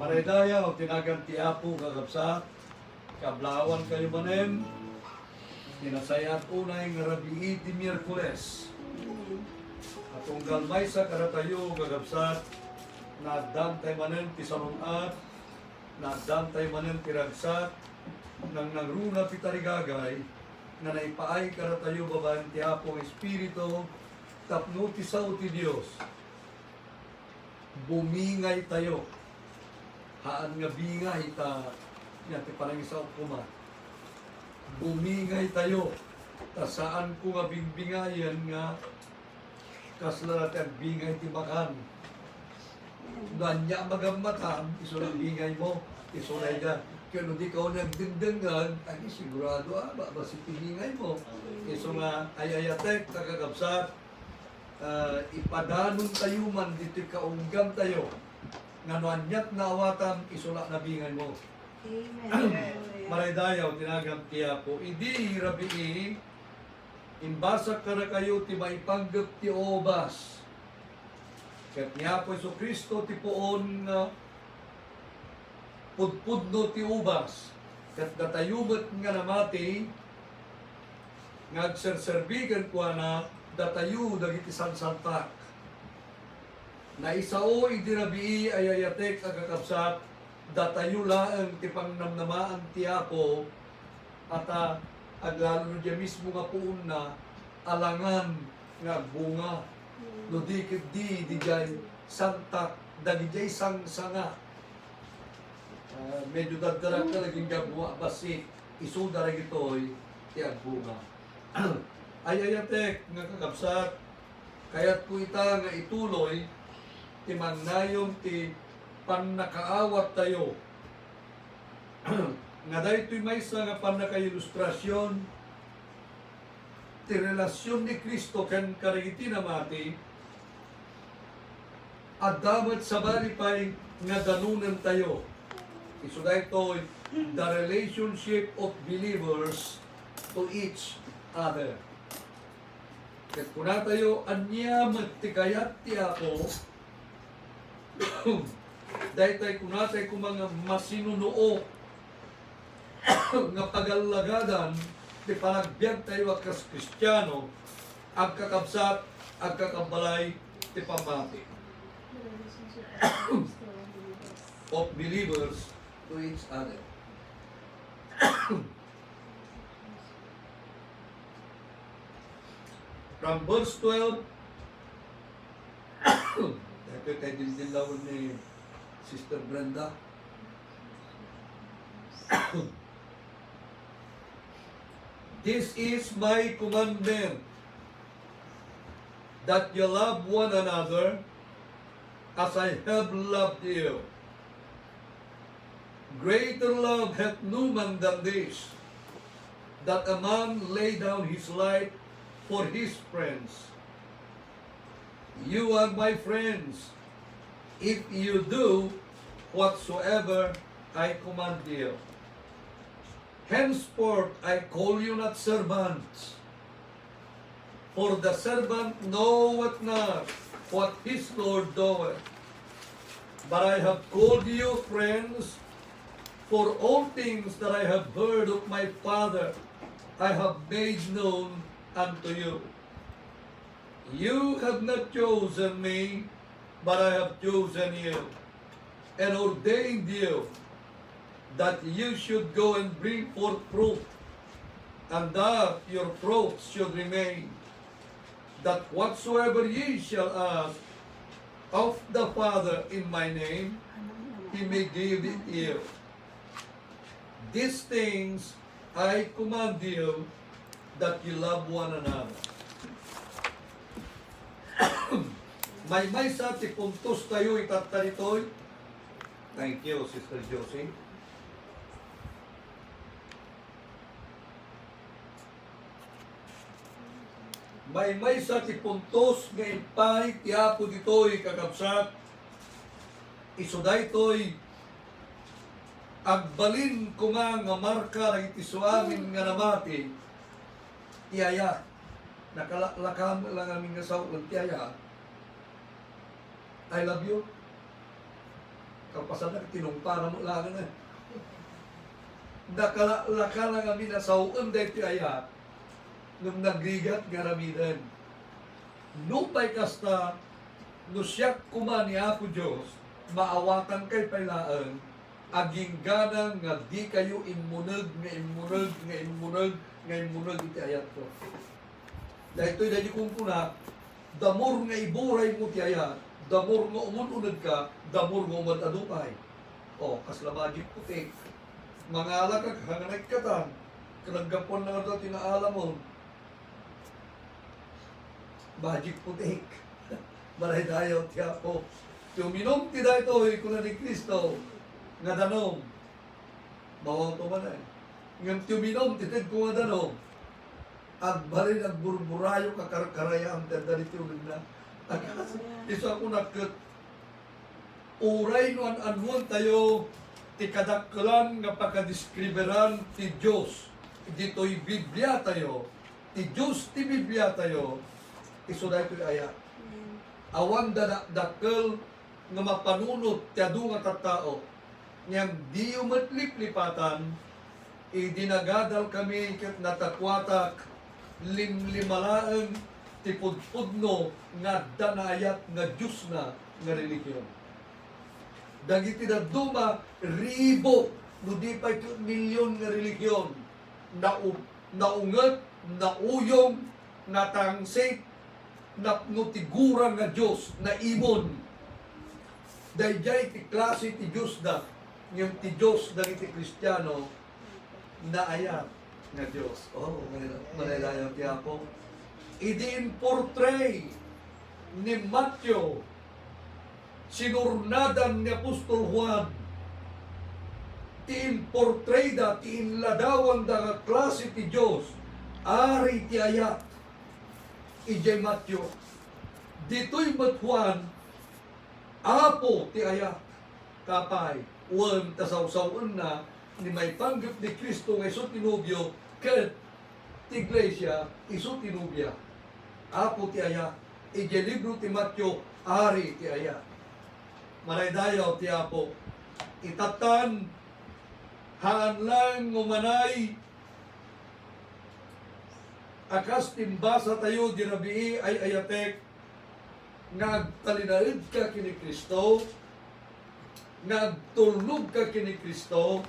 Maridaya o tinagang ti Apo kagabsat, kablawan kayo manen, tinasayat unay nga rabii ti Miyerkules. Atong galmay sa karatayo kagabsat, nadantay manen ti salunat, nadantay manen ti ragsat, nang nagruna pitarigagay, nga naipaay karatayo babaeng ti Apong Espiritu, tapno ti sao ti Dios. Bumingay tayo. Haan nga bingay ta, yan ti parang isa kuma. Bumingay tayo. Ta saan ko nga bingbingayan nga kasla natin ang bingay ti makan. Nanya magamatan, iso ng bingay mo, iso na yan. Kaya nung di ka nagdindangan, ay sigurado ba si bingay mo. Iso nga ayayatek, kakagabsat, ipadanon tayo man, dito kaunggam tayo. Nga nuanyat na awatan, isulak na bingay mo. Amen. Maridayaw, tinagam tiya po. Idi rabii, imbasak ka na kayo, ti maipanggap ti obas. Kat niya po Iso Kristo, ti poon nga pudpudno ti ubas. Kat datayumat nga namati, nga agserserbigan ko na datayu dagiti sansantak. Na isao idirabii ayayatek agakapsat, datayu laeng ti pangnamnamaan ti Apo, at aglalo diya mismo nga puun na alangan nga bunga. No di jay santak, dagi jay sangsanga. Medyo dagdarak ka naging gabwa basi, isuda rin ito'y ti agbunga. Ayayatek nga kakapsat, kaya't po ita nga ituloy, ti mangnayon ti pannakaawat tayo. Nga dahil maysa nga pannakailustrasyon, ti relasyon ni Kristo kan karigiti namati, at damat sa balipay nga danunan tayo. Iso na ito, the relationship of believers to each other. Kat kuna tayo, anyamat ti kayat ti Apo, dahil tayo kunatay kung mga masinunuo nga pagalagadan di panagbiag tayo akas Kristiyano ang kakabsat, ang kakabalay ti pamati of believers to each other. From verse 12, ito tayo din ni Sister Brenda. This is my commandment, that you love one another as I have loved you. Greater love hath no man than this, that a man lay down his life for his friends. You are my friends, if you do whatsoever I command you. Henceforth I call you not servants, for the servant knoweth not what his Lord doeth. But I have called you friends, for all things that I have heard of my Father I have made known unto you. You have not chosen me, but I have chosen you, and ordained you, that you should go and bring forth fruit, and that your fruit should remain, that whatsoever ye shall ask of the Father in my name, He may give it you. These things I command you, that you love one another. May sa ti puntos tayo itataritoy. Thank you, Sister Josie. May sa ti puntos nga ipay ti Apo ditoy kakabsat. Iso daytoy agbalin ko nga marka ng itisuamin nga namati. Iyaya. Nakalakam lang aming nasaw ng tiyaya. I love you. Kapasan na, tinumpa na mo lang na. Nakalaka na kami na sa uon dahil ayat, nung nagrigat nga ramidan. Nupay kasta, no siya kuma ni Apo Diyos, maawatan kay pailaan, aging ganang nga di kayo imunag, iti ayat ko. Dahil ito'y dahil kong puna, damor nga iburay mo ti ayat, damor nga umununod ka, damor nga umadadupay. O, kasla magic putik. Mga alakag, hanganay katan, kanagapon na ito tinaala mo, magic putik. Maray tayo, tiya po. Tuminom ti da ito, ikula ni Kristo, nga danom. Bawang to man eh. Ngam tuminom, titid ko nga danom. Agbalin, agburburayo, kakarkarayam, dadali tiulig na. Isa ako nakit, uray no an-anuan tayo, ti kadaklan nga pagkadiskriberan ti Diyos. Dito'y Biblia tayo, ti Diyos ti Biblia tayo, iso da ito'y ayat. Awan dakkel nga mapanunot ti adu nga tattao, ngam di umatlip-lipatan, idinagadal kami ket natakwatak, limlimalaan ti pudpudno nga danayat nga Diyos na nga religiyon. Dagiti na duma, ribo, no di pa ito milyon nga religiyon, naungat, nauyong, natangsit, natigura nga Diyos, na imon. Dahil ti klase ti Diyos na, yung ti Diyos na iti Kristiyano, na ayat nga Diyos. Oh, manilayang ti ako. Idin-portray ni Matthew, sinurnadan ni Apostol Juan, ti-portray da, ti-inladawan da nga klase ti Diyos, ari ti ayat, ijay Matthew. Dito'y mat Juan, apo ti ayat, kapay, uwan tasaw-sawan na, ni may panggap ni Kristo nga iso tinubyo, ket ti Iglesia, iso tinubya. Apo ti ayat, ijay libro ti Matthew, ari ti ayat. Maray dayaw ti Apo, itatan, haan lang umanay, akas timbasa tayo dirabii ay ayatek, nagtalinaid ka kini Kristo, nagtulog ka kini Kristo,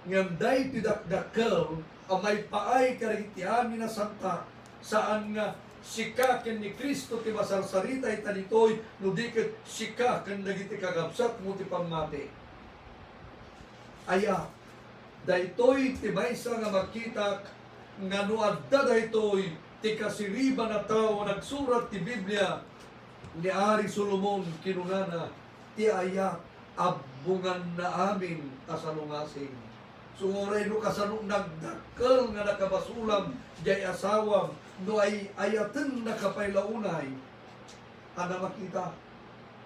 nganday tidakdakkel, amay paay kariti amin na santa, saan nga sikaken ni Kristo ti masarsaritay tanitoy no diket sikaken dagiti kagabsat mo ti pamati. Aya, daytoy ti maysa nga makita nga no adda daytoy ti kasiriba na tao nagsurat ti Biblia ni Ari Solomon kinunana ti aya abungan na amin kasalungasing. Sunguray no kasano nagdakkel nga nakabasulam jay asawam no ay ayaten nakapaylaunay ana makita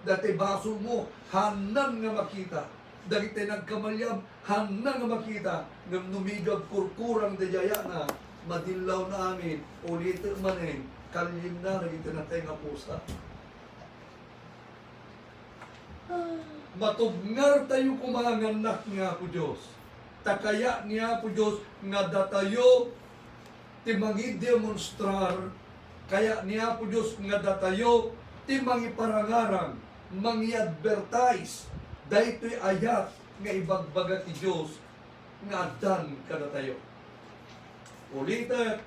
dati baso mo hanan nga makita dagiti nagkamalyam hanan nga makita ngam numigab kurkurang dayaya na madilaw na amin ulit manen kalim na nagiti natay nga pusa matubngar tayo kumanganak nga po Diyos. Takaya niya po Diyos nga datayo ti mangidemonstrar, kaya niya po Diyos nga datayo ti mangiparangarang, mangi-advertise, daytoy ayat nga ibagbaga ti Diyos nga adan kada tayo. Ulitet,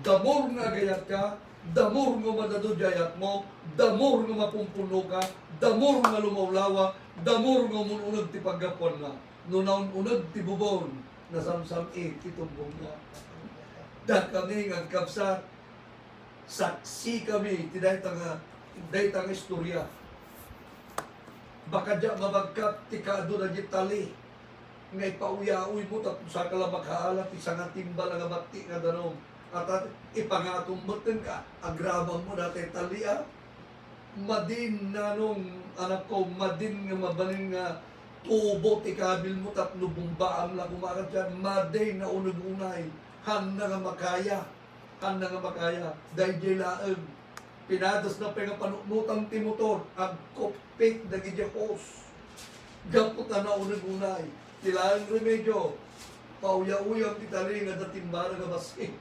damor nga gayat ka, damor nga madadudayat mo, damor nga mapumpuno ka, damor nga lumawlawa, damor nga mununod ti paggapuan na. Nunaon unod ti bubon na samsam ti tumbong na. Da kami nga kapsat, saksi kami ti daytang istorya. Baka dya mabagkat ti kaado na tali. Nga ipauyaoy mo tapos sa kalabakaalat ti nga timbal nga bati nga danom. At ipangatumbutin ka, agrabang mo dati talia. Madin na nung anak ko, madin nga mabalin nga tubo ti kabil mo tapno bumbaam lang umakat dyan, maday na unag-unay, handa nga makaya, dahil jaylaan, pinadas na pingapanuknutang ti motor, ang kopik na gidyakos, Gaputan na unay-unay. Tilaan remedyo. Pauya-uyang titali nga datimba nga basing.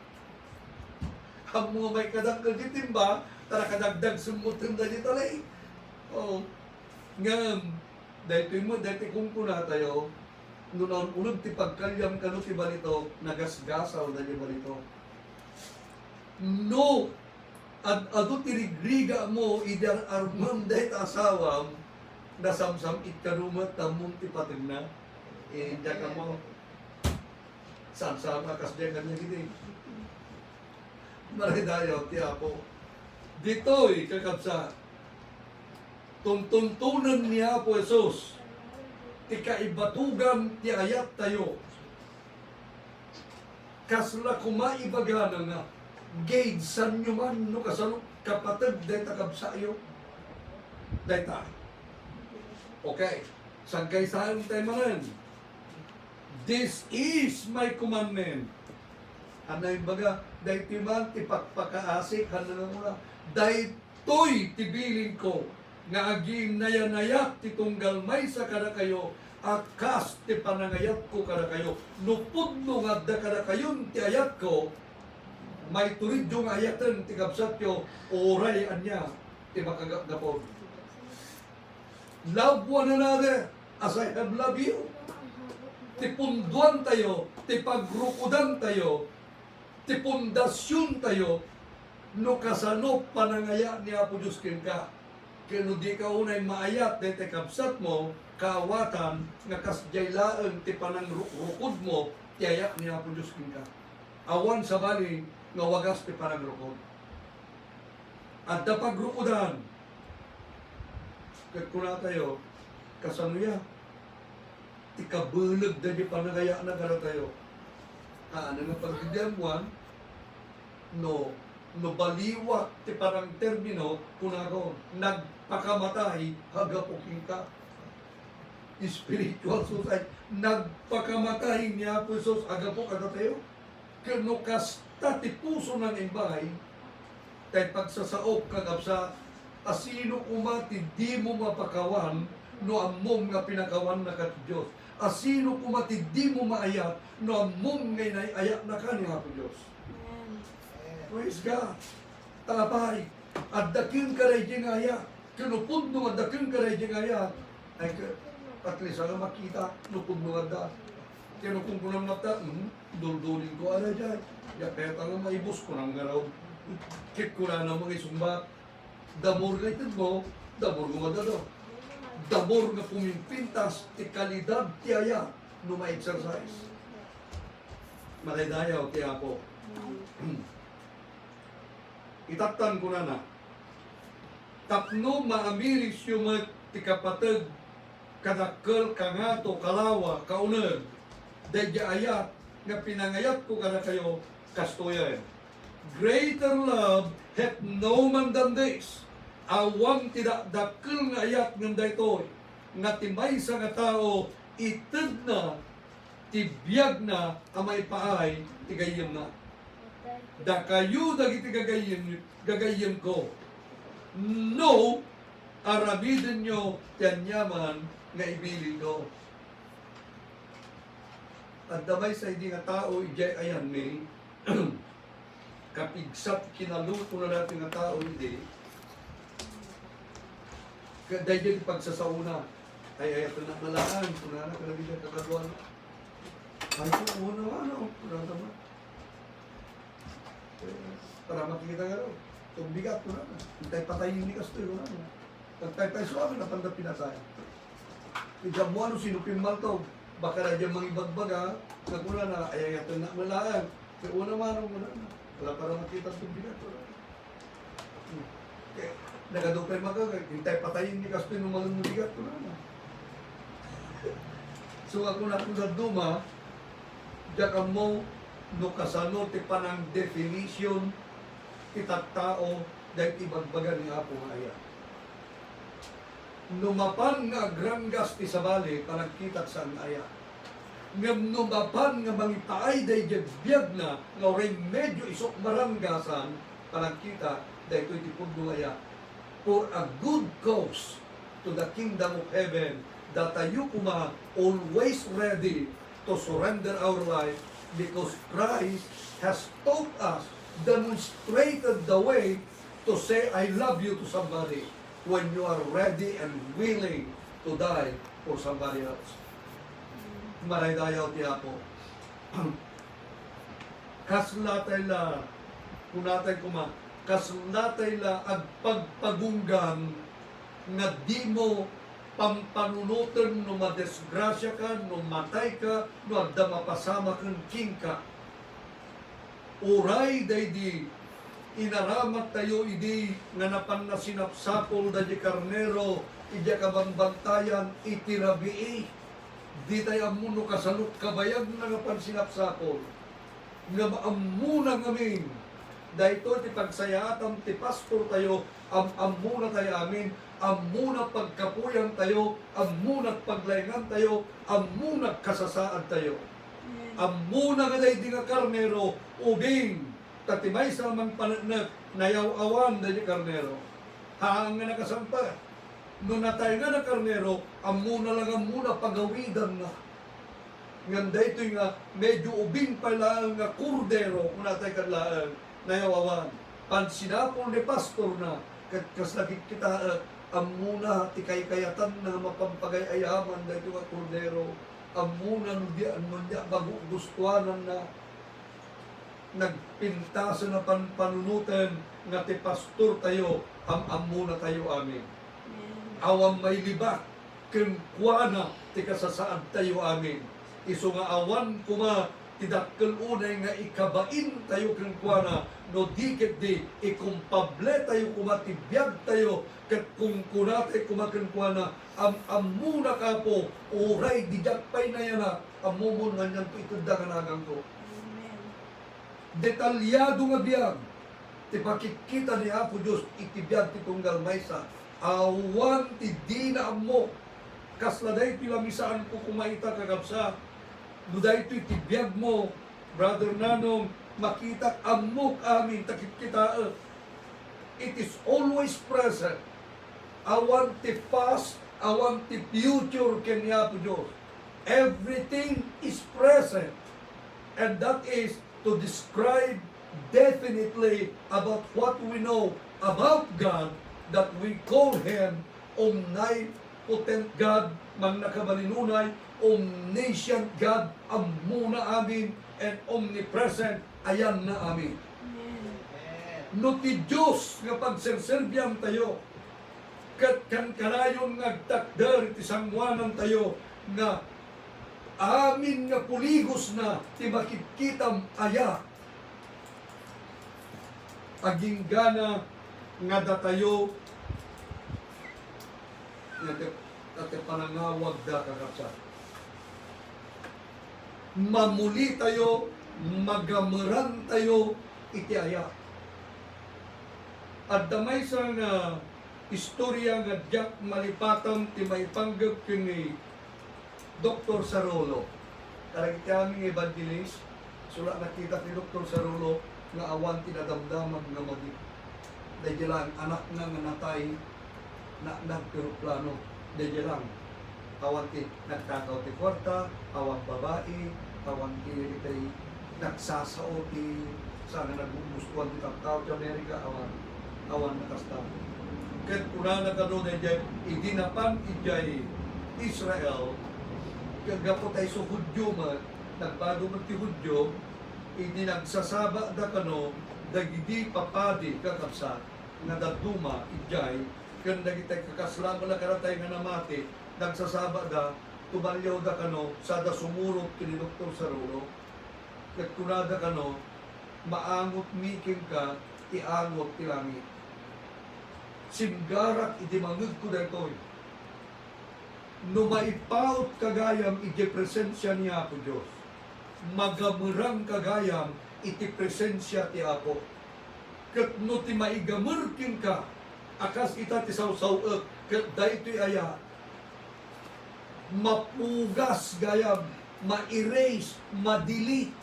Ang mga may kadagdag di timba, tara kadagdag sumutin na di talay. Oh, ngam, dahil mo, dahil kung kuna tayo, noon unod ti pagkalyam ka no ti balito, nagasgasaw na di balito. No, ado tirigriga mo, idar armam dahil asawam, nasamsam itkarumat tamong ti patag na, diyan ka mo, samsama kas diyan ka niya gini. Maridayaw ti Apo. Dito'y kakabsa, tuntuntunan niya po Jesus, ti kaibatugan ti ayat tayo. Kasla kumaibaga nga, gauge san nyo man no kasano kapatid dahil takabsayo. Dahil ta. Okay. Sagkay saan tayo manan. This is my commandment. Ano yung baga, dahil timan, tipagpakaasik, ano muna, dahil to'y tibilin ko, nga aging nayanayat, titunggal may sa kada kayo, akas ti panangayat ko kada kayo, nupod no nga da kada kayon ti ayat ko, may turid yung ayatan, ti kapsat yo, oray anya, ti makagapon. Love one another, as I have loved you. Ti punduan tayo, ti pagrukudan tayo, ti pundasyon tayo, no kasano panangaya ni Apo Diyos kin ka. Kaya no di ka unay maayat, di te kapsat mo, kaawatan, nga kasjaylaan, ti panangrukod mo, ti ayak ni Apo Diyos kin ka. Awan sa bali, nga wagas ti panangrukod. At da pagrukudan, kat kuna tayo, kasano ya, ti kabulag da di panangaya na kada tayo. Ano nga pagdidiamuan, no baliwat ti parang termino kunagon nagpakamatay hagapuking ka. Spiritual suicide, nagpakamatay niya po Jesus agapok ada tayo. Kano kasta ti puso ng imbay, tay pagsasaop kagapsa, asino kumati di mo mapakawan, no amom nga pinakawan na kat Diyos. Asino kumati di mo maayat, no amom ngay naiayat na ka ni Apo Diyos. Praise God. Tapay. At daking karay ding ayat. Kinupod nung at daking karay ding ayat. Ay, at least ang makita, nupod nung at da. Kinupod ko ng mata, dulduling ko, ala dyan. Yapet ang maibos ko ng garaw. Kit ko na ng mga isumbat. Damor na itid mo, damor mo madalo. Damor nga pumimpintas, ti kalidad ti ayat, no ma-exercise. Malaydayaw ti Apo. Itatan ko na. Tapno maamiris yung mga tikapatag, kadakkel, kangato, kalawa, kaunag, dadya ayat, nga pinangayat ko kada kayo, kastoyan. Greater love hath no man than this. Awang tidakdakkel nga ayat ng daytoy, nga timay sa nga tao, ited na, tibiyag na, amay paay, tigayam na. Da kayo dagiti gagayem ko. No, aramidin nyo tiyanyaman nga ibilin ko. At damay sa hindi nga tao, ijay ayan may kapigsat kinaluto na natin nga tao, hindi. Dahil dyan pagsasauna, ay ayato na nalaan, kunana ka na bilang kakaduan. Ay, kung ano, kunana naman. Para makikita nga rin. Itong bigat ko na. Hintay patayin ni Kastoy ko na. Pagtay-tay suami na panda pinatay. Kaya mo ano sinupin mal to. Baka na dyan mga ibagbaga. Nagmula na ay ito na malaan. Kaya una manong muna na. Wala para makita itong bigat ko na. Kaya nagadupay magagay. Hintay patayin ni Kastoy ng mga bigat ko na. So ako na kung sa duma, diyan ka mo no kasano ti panang definition itat tao dahil ibagbaga ni Apo nga aya. Numapan nga granggas ti sabali panagkitat sa aya. Ngam numapan nga mangipaay dahil biyag na nga oray medyo isok maranggasan panagkita dahil ito'y tipod aya. For a good cause to the kingdom of heaven datayo kuma always ready to surrender our life because Christ has taught us, demonstrated the way to say I love you to somebody when you are ready and willing to die for somebody else. Maray dayaw ti Apo. Kaslatay la, kunatay kuma, kaslatay la agpagpagunggan nga di mo pampanunutan no madesgrasya ka, no matay ka, no adda mapasama kang king ka. Uray day di inaramat tayo idi nga napan na sinapsapol da di karnero idya kabangbantayan itirabii di tayo amuno kasaluk kabayag na napan sinapsapol nga maamuna ngamin dahito ti pagsayaatan ti pastor tayo amuna tayo amin amuna pagkapuyan tayo amuna paglayngan tayo amuna kasasaan tayo amuna nga day di nga karnero ubing tatimay sa mang panagnak nayaw-awan da di karnero haang nga nakasampa no natay nga na karnero amuna lang amuna pagawidan nga nganda ito nga medyo ubing pala nga kurdero kung natay kadlaan nayaw-awan pansinapol ni pastor na kas lagi kita amuna tikay-kayatan na mapampagay-ayaman dahito nga kurdero amuna nudya bago gustuanan na nagpintasan na panunutan nga ti pastor tayo amuna tayo amin awang may libak kenkwana ti kasasaad tayo amin iso nga awan kuma tidakkel unay nga ikabain tayo kenkwana no dikit di ikumpable tayo kuma tibiyag tayo ket kung kunatay kuma kenkwana amuna ka po uray dijakpay na yan amumon nga nyan to itunda nga nagang ko detalyado nga biyag ti pakikita ni Apo Diyos itibiyag ti tunggal maysa awan ti di na amo kasladay ti lamisaan ko kumaita kagabsa duday ti tibiyag mo brother Nanong makita amok amin takit kita it is always present awan ti past awan ti future ken ni Apo Diyos everything is present and that is to describe definitely about what we know about God that we call Him omnipotent God, mang nakabalinunay, omniscient God, amuna amin, and omnipresent, ayan na amin. No ti Diyos nga pagserserbyang tayo, kat kan kanayon ngagtakder ti sangwanan tayo nga amin nga puligos na ti makitkitam aya aging gana nga datayo ati panangawag da kakapsa mamuli tayo magameran tayo iti aya at damay sa nga istorya nga Jack malipatam ti may panggap kini Dr. Sarolo. Karagit kaming evangelist, sula nakita ni Dr. Sarolo nga awan tinadamdaman nga magi. Dahil lang, anak nga natay na nagpiroplano. Dahil lang, awan ti nagtakaw ti kwarta, awan babae, awan ti nagsasao ti sana nagbubustuan ti taptaw ti Amerika, awan nakastaw. Ket kuna na ka doon dahil idinapan ijay Israel, kagapo tayo sa Hudyo man, nagbago man ti Hudyo, hindi nagsasaba da kano, dagidi papadi kakapsa, nga daduma, ijay, kan dagitay kakaslama na karatay nga namati, nagsasaba da, tumalyaw da kano, sada sumurot kini Dr. Sarolo, kat kunada kano, maangot miking ka, iangot ti langit. Simgarak iti mangag ko daytoy. No maipaut kagayam iti presensya ni Apo Diyos. Magamurang kagayam iti presensya ti Apo. Kat no ti maigamurkin ka, akas ita ti sawsaw kat daytoy aya. Mapugas gayam, ma-erase, ma-delete.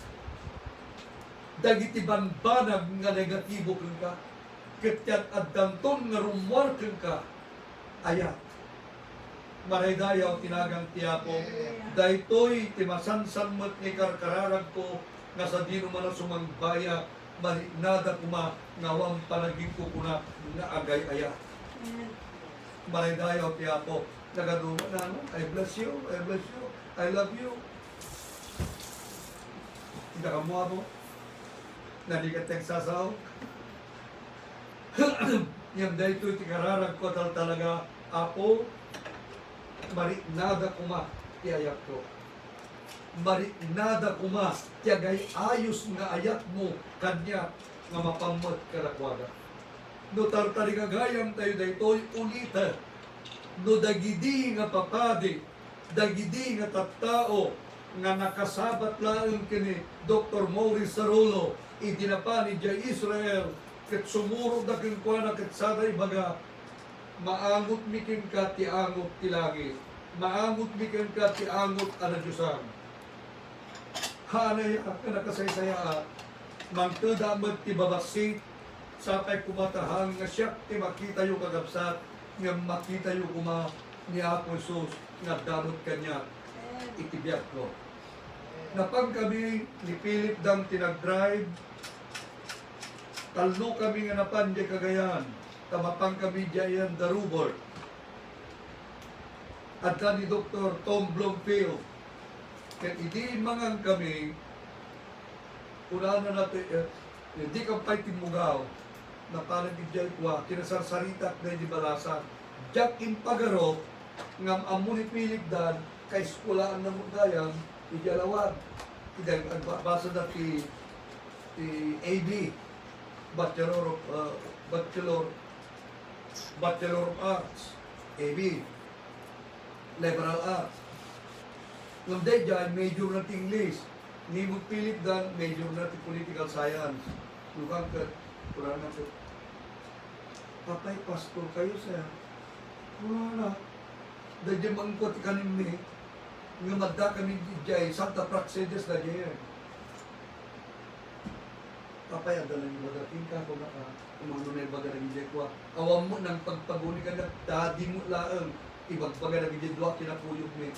Dagiti banbanag nga negatibo kang ka. Kat yan at danton nga rumwarkin ka, aya. maraydayaw tinagang tiyapo, daytoy timasansanmat ni karkararag ko, nga sa di naman ang sumangbaya, malinada kuma, ngawang panaging ko kuna, nga agay-aya. Maraydayaw tiyapo, nagaduma na, I bless you, I bless you, I love you. Hindi ka mo ako, nalikat nagsasaw. Yung daytoy tikararag ko talaga, ako, marinada kuma, tiayak ko. Marinada kuma, tiagay ayos nga ayat mo, kanya, nga mapamot karakwaga. No tartarigagayang tayo daytoy ulita, no dagidi nga papadi, dagidi nga tattao, nga nakasabat lang kini Dr. Maurice Sarolo, idinapa ni Jay Israel, ket sumuro na kinkwana ket saday baga, maangot mikin ka ti angot ti langit, maangot mikin ka ti angot ana Diyosan. Hanay ka nakasaysaya, mangtada mat ti babasi, sapay kumatahang nga siya ti makita yung kagabsat, nga makita yung kuma ni Apo Jesus, nga damot kanya, itibiyat ko. Napag kami ni Philip Dam tinag-drive, talno kami nga napan di Cagayan, tamapang kami diyan Darubor. At ni Dr. Tom Blomfield, kaya hindi mangang kami, una na natin, hindi ka pa'y timugaw, na parang dijay kwa, kinasarsaritak na hindi balasan. Jack Impagaro, ngam amo ni Philip Dan, kay skulaan ng Mugayang, ijalawag. Idang basa na ti AB, Bachelor of Arts, AB, Liberal Arts. Ngam day dyan, major na ti English. Ni Philip Dan, major na ti Political Science. Lukang ka, kurang na po. Papay, pastor kayo sir. Wala na. Dahil mangkot kanin ni, nga madda kami dijay, Santa Praxedes na diyan. Papay, ang dalang yung magating ka, kung umano na yung baga na dijay ko. Awam mo ng pagpaguni ka na, dadi mo laang, ibagbaga na dijay, duwa kinapuyog ni.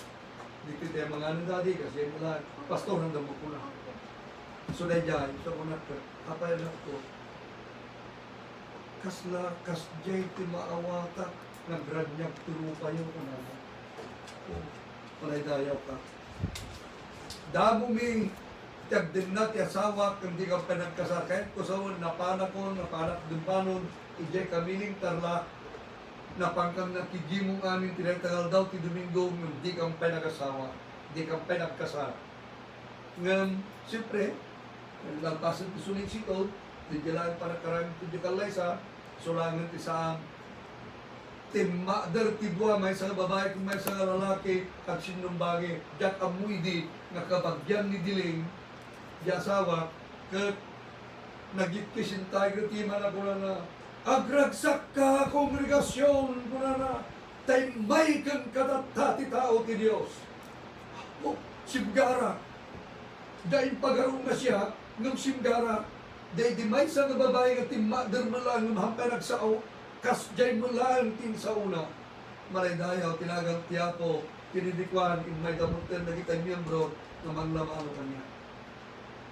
Dito tayo mga ano dadi, kasi mula, pastor hanggang mo ko na. So na dyan, so unat ka, papay na ito. Kasla, kasjay, timaawata, nagranyag, turupa yun ko na. Palay dayaw ka. Damo mi, tiyagdin na, tiyasawa, kung di ka pinagkasar. Kahit ko sa napanak ko, napanak dumpanon, ijay kamiling tarla, napangkang nakijimong amin, tinagtagal daw, ti Domingo, di kang pinag-asawa, di kang pinagkasar. Ngayon, siyempre, nagpasan ti sulit sito, di jalan para karang ti Dikalay sa, sulangan ti saan, timmader ti dua, may sa babae kung may sa lalaki, at sinumbagi, diyak amoy di, nakabagyan ni Diling, di asawa, kat nagitkisin tayo, ti managula na, agragsak ka, kongregasyon, kuna na, tay may kang kadatati tao ti Diyos. O, simgara, dahil pagarong na siya, ng simgara, dahil di may sa babae nga timmader mo lang, ng hampay nagsao, kasjay mo lang tin sa una. Maraydayaw, tinagang tiyapo, tinidikwan, in may damutin na kitang miyembro, na manglamano kanya.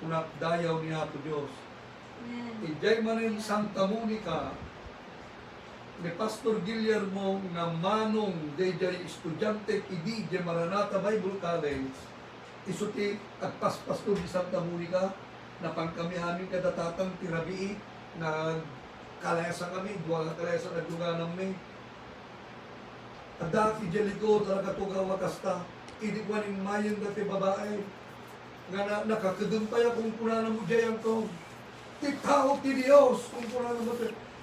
Unak dayaw niya po Diyos. Ijay manin Santa Monica, ni Pastor Guillermo nga manong dayjay estudyante idi di Maranatha Bible College, isuti at pastor di Santa Monica, na pangkamihanin kadatatang tirabii, na kalayasa kami, duwa nga kalayasa na duga namin. Adaki jeliko talaga tugawa kasta, idikwaning mayon dati babae, nga nakakadun pa ya kung kuna na mo diyang to. Titao ti Diyos, kung kuna na mo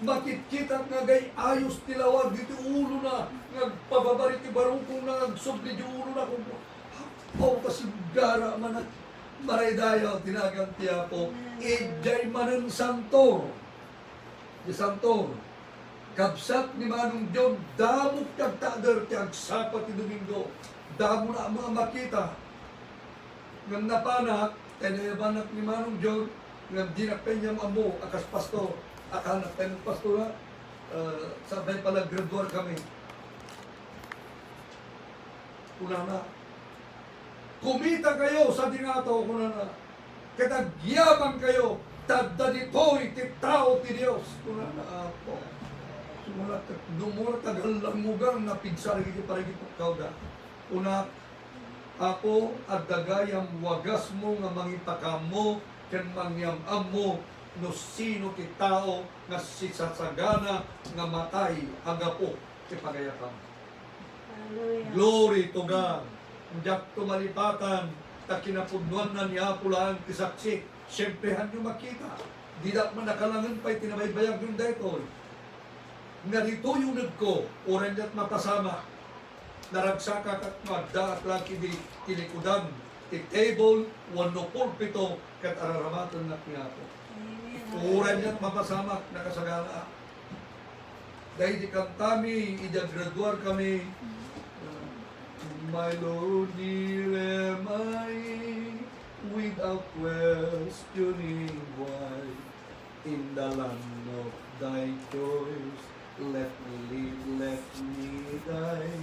makikita nga gay ayos tilawag dito ulo na, nagpababari ti barukong na, nagsubli di ulo na, kung hapaw kasi gara man at maraydayaw, tinagang tiyapo, ijay manan santor, di santor, kabsat ni Manong John, damot kag tader ti agsapat ti Domingo, damo na ang mga makita, ng napanak, tenayabanak ni Manong John, ng dinakpenyam amo, akas pastor, akanak tayo ng pastora, sabay pala graduar kami. kunana. Kumita kayo sa dingato, kunana. Katagyaman kayo, tadda dito'y ti tao ti Diyos, kunana ako. Numura tagalamugang na pinsar iti parigito kauda. Una, ako at dagayam wagas mo nga mangipakam mo ken mangyam-am mo no sino ti tao nga sisasagana nga matay agapo ti pagayakam. Glory to God. Diyak tumalipatan ta kinapudnuan na niya pulaan ti saksi. Siyempre hanyo makita. Didak man nakalangan pa'y tinabaybayag yung daytoy. Narito yung ko, oran at mapasama. Naragsaka kat magda at laki di tilikudan. Ti table, wano pulpito, kat araramatan na niya po. Oran at mapasama, nakasagala. Dahil di kantami, idagraduar kami. My Lord, here am I, without questioning why. In the land of thy choice, let me live, let me die.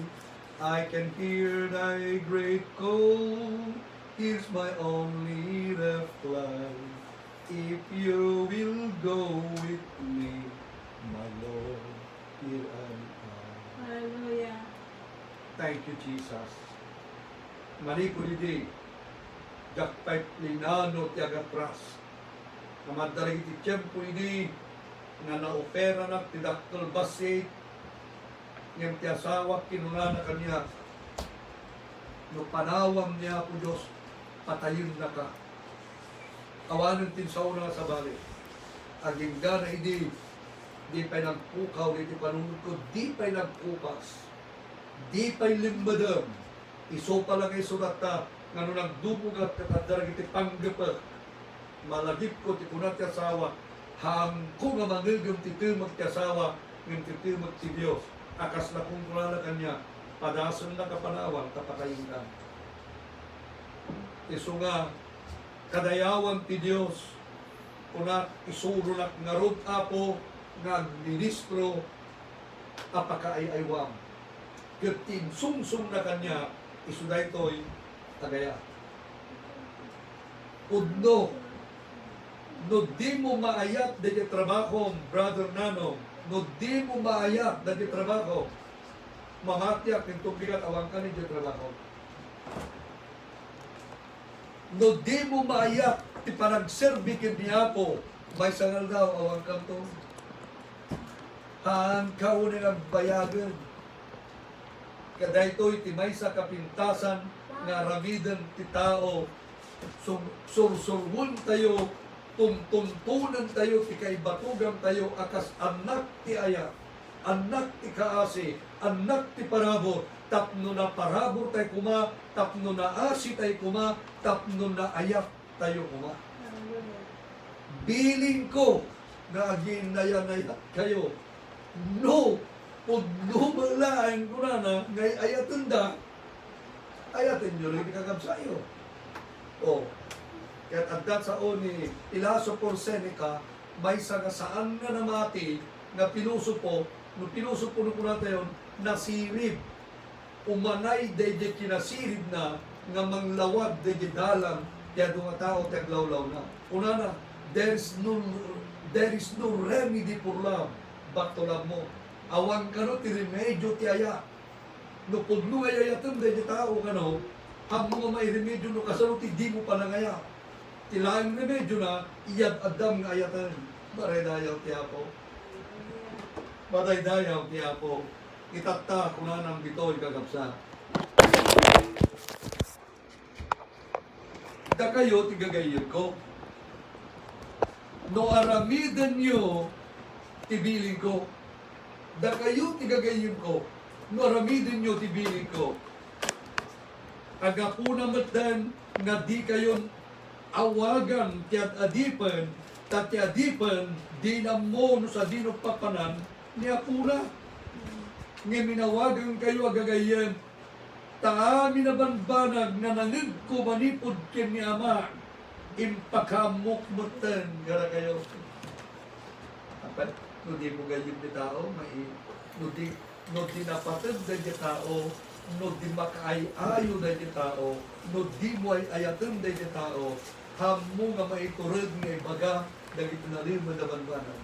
I can hear thy great call, here's my only reply. If you will go with me, my Lord, here am I. Hallelujah. Thank you, Jesus. Manipo di jakpay linano ti agatras. Namadari iti tiyempo ini nga na-opera na ti Dr. Basit ngem ti asawa kinuna na kanya no panawam niya po Diyos patayon na ka awanan tin sa una sa bali aging gana di pa'y nagpukaw iti panunod ko di pa'y nagpukas di pa'y limbadam iso pa lang ay surata nga no nagdubugat katadara iti panggapak malagip ko ti kunat ti asawa hangko nga mangagam ti timag ti asawa ng ti timag ti Diyos akas na kung kunala kanya padason na kapanawang kapatayin ka iso nga kadayawan ti Diyos kunat isuro na ngarod apo nga ministro apakaayaywam katin sungsung na kanya iso da ito'y tagaya udno no di mo maayat da di trabaho, brother Nano, no di mo maayat da di trabaho, mamatiak ng tubigat awang ka ni di trabaho. No di mo maayat, ti panagserbi niya po, may sangal daw awang kanto. Haan ka unin ang bayagan. Kada ito'y ti may sa kapintasan, nga ramidan ti tao, sursurwon tayo, tuntunan tayo, ti kaibatugan tayo, akas anak ti aya, anak ti kaasi, anak ti parabor, tapno na parabor tayo kuma, tapno na asi tayo kuma, tapno na ayak tayo kuma. Biling ko na aginaya-nayat kayo. No, kung numalaan ko na ngay ayatan da, ayatin nyo rin ikagabsayo. O, kaya agdat sa ni Ilaso por Seneca, may saga saan nga namati na pinuso po no kunata yun, nasirib. Umanay deje kinasirib na nga manglawad deje dalang kaya doon nga tao taglawlaw na. Una na, there is no remedy for love but to love mo. Awang ka no, ti remedyo ti aya. No pudno nga yayatan deje tao ka no, hamo nga may remedyo no kasano ti di mo panangaya. Tilaang remedyo na, iyad adam nga ayatan. Baray dayaw ti Apo. Baray dayaw ti Apo. Itata kung na ng bitoy kagapsa. Da kayo, tigagayon ko. No aramidan nyo, tibiling ko. Da kayo, tigagayon ko. No aramidan nyo, tibiling ko. Agapuna matdan, nga di kayon awagan tiad adipan, tati adipan, di na mo no sa dino papanan, niya pura. Nga minawagan kayo agagayan, taami na banbanag na nangig ko manipod kin ni Ama, impakamok mutan, gara kayo. Apat, no di mo gayon di tao, no di napatid na di tao, no di makaay-ayo na di tao, no di mo ay ayatan na di tao, hamo nga maiturod nga ibaga, dagiti nalim na dabanbanan.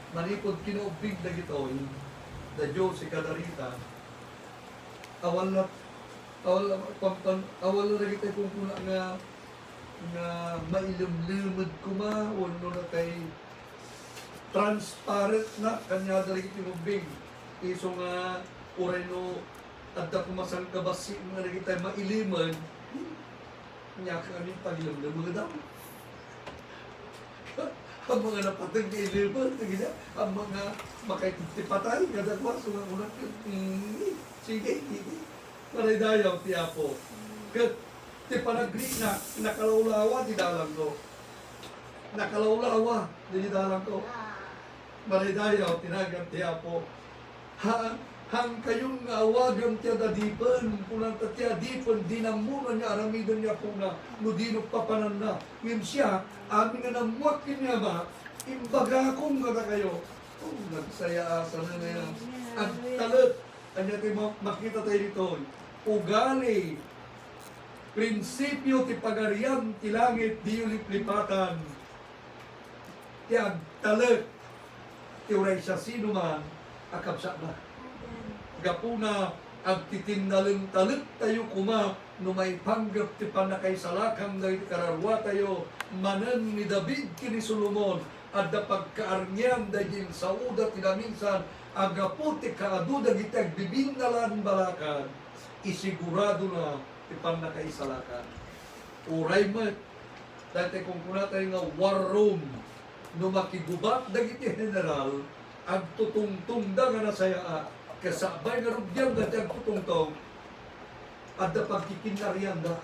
Manipod kinuubig na gitoy, da Diyos si Kadarita, awal na kita kung kuna nga mailumlimod kuma, wala na kay transparent na kanya dali tinubig. Iso nga uray no adda kumasan kabasi nga dali tayo mailiman, nya kami pagilumlim mga daw. Ang mga napatag na iliman, ang mga makaitipatay, kada kwa, sungang-unang, sige, maray dayaw, tiyapo. Kat, ti panagri na, nakalawlawa, di dalang ko. Nakalawlawa, di dalang ko. Maray dayaw, tinagang tiyapo. Hang kayong awagan tiya dadipan, punang tatya dipan, dinamunan niya, aramidan niya po na, nudinok papanan na. Ngayon siya, amin na namuakin niya ba, imbaga kong kada kayo. Oh, nagsaya asa na na yan. Ang talat, kanya tayo makita tayo dito, ugali, prinsipyo ti pagarian, ti langit, di ulip-lipatan. Tiyan, talat, ti uray siya sino man, akapsa na. Gapuna ang titindaling talit tayo kuma no may panggap ti panakay salakam na kararwa tayo manan ni David kini Solomon at da pagkaarnyan da jin sauda tinaminsan agapu ti kaaduda gitag bibindalan balakan isigurado na ti panakay salakan uray met dati kung kuna tayo nga war room no makigubat dagiti general ang tutungtung da nga nasaya kasabay nga rubyang da ang tutungtong at da pagkikinarian da.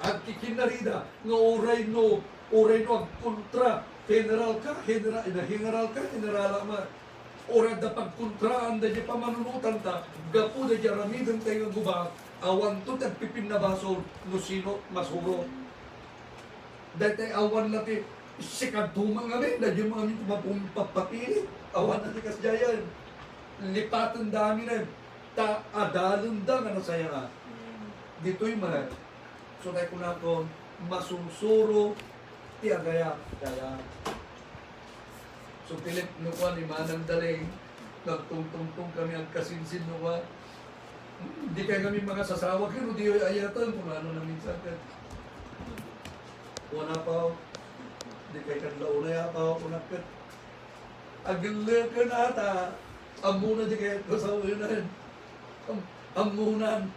At kikinarida nga oray no ang kontra general ka, general ma. Oray da pagkontraan da di pamanunutan ta, gapu da di ramidan tayo nga guba, awan to tagpipin na baso no sino masuro. Dahil awan natin, sikat tumang kami, na di mga mapapapili. Awan na tikas jayan. Lipatan dami na. Adalun da nga nasaya ka. Dito'y man. So tayo ko na ko, masunsuro, tiagaya. Kaya. So Pilip, nukuha ni Manang Daling, nagtungtungtong kami ang kasinsin nukuha. Hindi kayo kami mga sasawa, kaya di ayatan kung ano na minsan. Wala pa, hindi kayo kanlaunay pa, kunakat. Agil ka na ata, amuna di kayo sa ulinan. Amunan,